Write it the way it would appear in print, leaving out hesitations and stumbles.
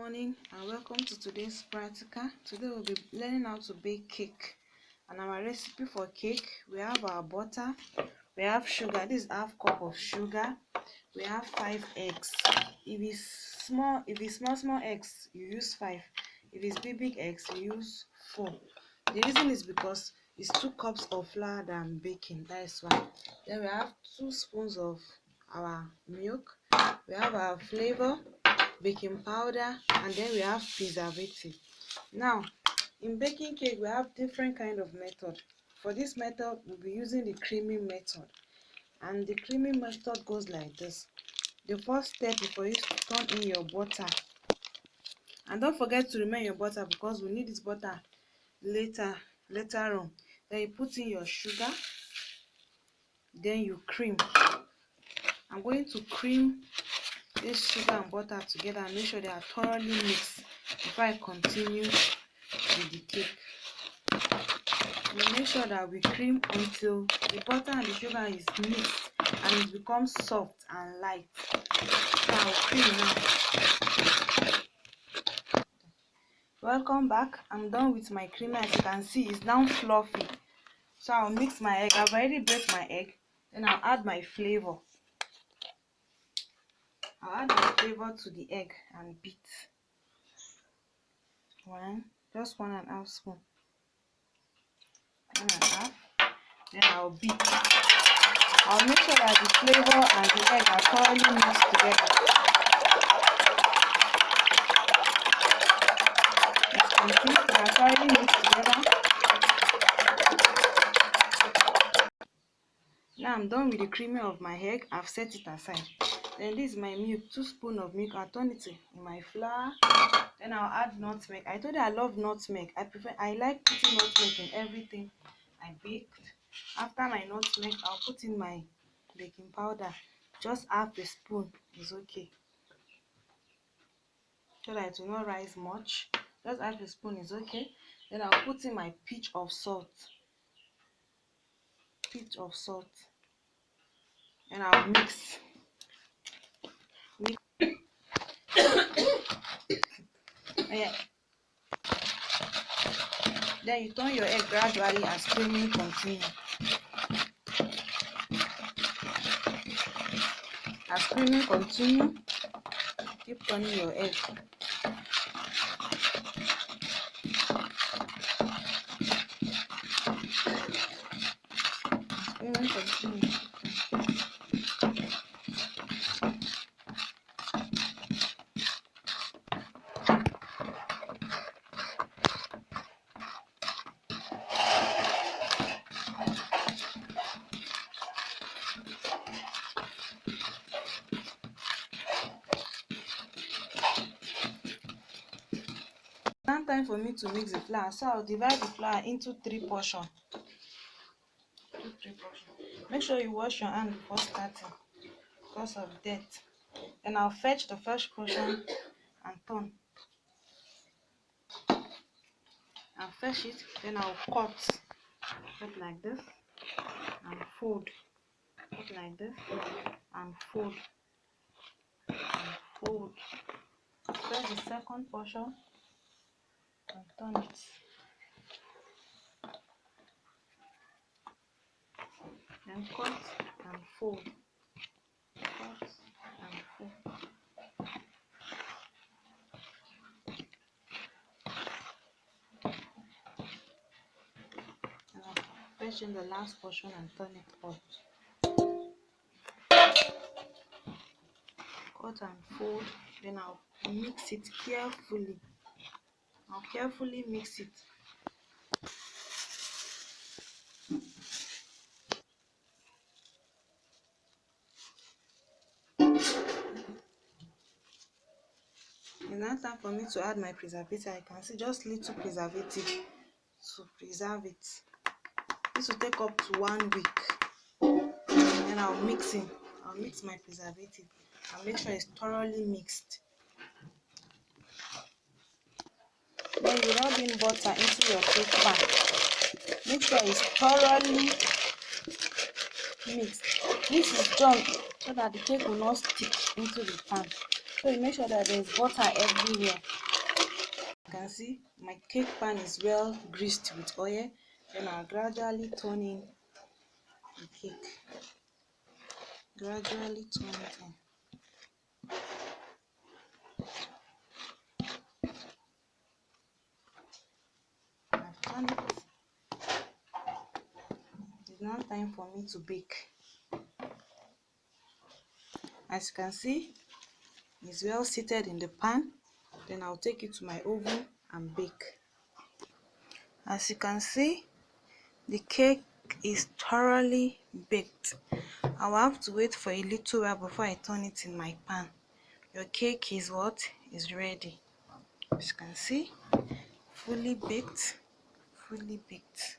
morning and welcome to today's practical. Today we'll be learning how to bake cake, and our recipe for cake, we have our butter, we have sugar. This is half cup of sugar. We have 5 eggs. If it's small eggs, you use 5. If it's big eggs, you use 4. The reason is because it's 2 cups of flour that I'm baking, that is why. Then we have 2 spoons of our milk. We have our flavor, baking powder, and then we have preservative. Now, in baking cake, we have different kind of method. For this method, we'll be using the creaming method, and the creaming method goes like this. The first step is for you to turn in your butter, and don't forget to remain your butter because we need this butter later on. Then you put in your sugar, then you cream. I'm going to cream this sugar and butter together and make sure they are thoroughly mixed before I continue with the cake. We make sure that we cream until the butter and the sugar is mixed and it becomes soft and light. So I'll cream now. Welcome back. I'm done with my cream. As you can see, it's now fluffy. So I'll mix my egg. I've already baked my egg. Then I'll add my flavor. I'll add my flavor to the egg and beat. Just 1.5 spoon. 1.5. Then I'll beat. I'll make sure that the flavor and the egg are thoroughly mixed together. It's complete. They are thoroughly mixed together. Now I'm done with the creaming of my egg. I've set it aside. Then this is my milk, 2 spoons of milk. I'll turn it in my flour. Then I'll add nutmeg. I told you I love nutmeg. I like putting nutmeg in everything I baked. After my nutmeg, I'll put in my baking powder. Just half a spoon is okay, so that it will not rise much. Just half a spoon is okay. Then I'll put in my pinch of salt. And I'll mix. Yeah. Then you turn your egg gradually as creaming continues. As creaming continues, keep turning your egg. Creaming continues. Now time for me to mix the flour, so I'll divide the flour into 3 portions. Make sure you wash your hand before starting because of dirt. Then I'll fetch the first portion and turn. I'll fetch it, then I'll cut like this and fold. Cut like this and fold and fold. Fetch the second portion and turn it. Then cut and fold. Cut and fold. And I'll fetch in the last portion and turn it out. Cut and fold. Then I'll mix it carefully. I'll carefully mix it. It's now time for me to add my preservative. I can see just little preservative to preserve it. This will take up to 1 week. Then I'll mix my preservative and make sure it's thoroughly mixed. Then you rub in butter into your cake pan. Make sure it's thoroughly mixed. This is done so that the cake will not stick into the pan. So you make sure that there's butter everywhere. You can see my cake pan is well greased with oil. Then I'll gradually turn in the cake. Gradually turn it in. I've turned it. It's now time for me to bake. As you can see, it's well seated in the pan. Then I'll take it to my oven and bake. As you can see, the cake is thoroughly baked. I will have to wait for a little while before I turn it in my pan. Your cake is what? Is ready. As you can see, fully baked. Fully baked.